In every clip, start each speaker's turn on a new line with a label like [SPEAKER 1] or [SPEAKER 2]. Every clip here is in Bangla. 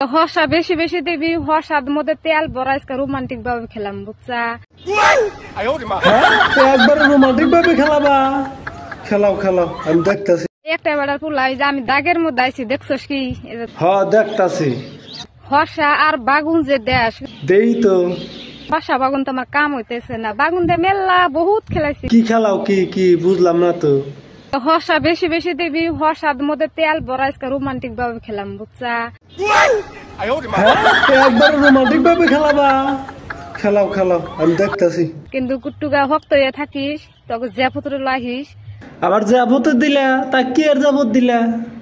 [SPEAKER 1] হসা বেশি বেশি দিবি, হসার মধ্যে তেল ভরা রোমান্টিক ভাবে খেলাম, বুঝছা?
[SPEAKER 2] একবারে রোমান্টিক ভাবে খেলাবা? খেলাও খেলাও, আমি দেখতাছি।
[SPEAKER 1] একটা বেড়ার পুলাই যে আমি দাগের মধ্যে আইছি, দেখছস কি?
[SPEAKER 2] হ্যাঁ দেখতাছি।
[SPEAKER 1] হসা আর বাগুন যে দেশ
[SPEAKER 2] দেই তো।
[SPEAKER 1] হসা বাগুন তো আমার কাম হইতেছে না, বাগুন দিয়ে মেলা বহুত খেলাইছি।
[SPEAKER 2] কি খেলাও? কি কি বুঝলাম না তো।
[SPEAKER 1] হসা বেশি বেশি দিবি, হসার মধ্যে তেল ভরা রোমান্টিক ভাবে খেলাম, বুঝছা?
[SPEAKER 2] একবারে রোমান্টিক ভাবে খেলাবা? খেলাও খেলাও, আমি দেখতাছি।
[SPEAKER 1] কিন্তু কুট্টুগা ভক্ত হয়ে থাকিস, তোকে যে পুত্র লাগিস।
[SPEAKER 2] আবার যাবত দিলা, তা কি আর যাবত দিলা?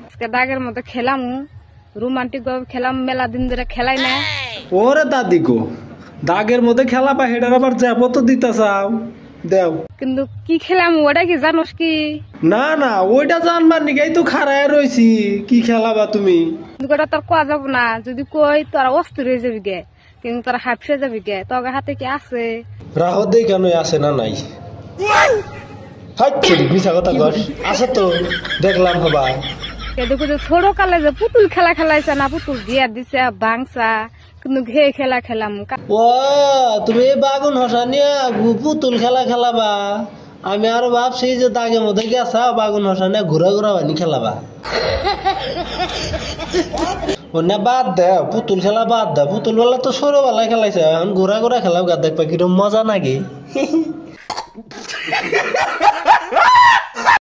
[SPEAKER 1] আজকে দাগের মধ্যে খেলাম, রোমান্টিক ভাবে খেলাম, মেলা দিন ধরে খেলাই না।
[SPEAKER 2] ওরে দাদি গো, দাগের মধ্যে খেলাবা, হেডার আবার যাবত দিতা চাও? দেও।
[SPEAKER 1] কিন্তু কি খেলাম ওটা কি জানোস কি?
[SPEAKER 2] না না, ওইটা জানবার নিগাই তো খাড়ায় রইছি। কি খেলাবা তুমি?
[SPEAKER 1] কিন্তু ওটা তোর কোয়া যাবো না, যদি কই তোরা অস্থির হয়ে যাবি গে, কিন্তু তোরা হাফসে যাবি গে। তোর হাতে কি আছে?
[SPEAKER 2] রাহ দেই কেন, আছে না নাই? মিশা কথা কর, আছে তো, দেখলাম হবা।
[SPEAKER 1] দেখো যে ছোট কালে যে পুতুল খেলা খেলাইছে না, পুতুল দিয়া দিছে বাংসা, কিন্তু ঘে খেলা খেলাম।
[SPEAKER 2] ও তুমি বাগুন হসা নিয়ে পুতুল খেলা খেলাবা? আমি আরো ভাবছি যে দাগের মধ্যে গেছা বাগুন হসা নিয়ে ঘুরা ঘুরা বানি খেলাবা। না বাদ দে, পুতুল খেলা বাদ দে। পুতুল বেলা তো ছোটবেলায় খেলাইছে, এখন ঘুরা ঘুরা খেলাও গা, দেখবা কিরম মজা নাকি।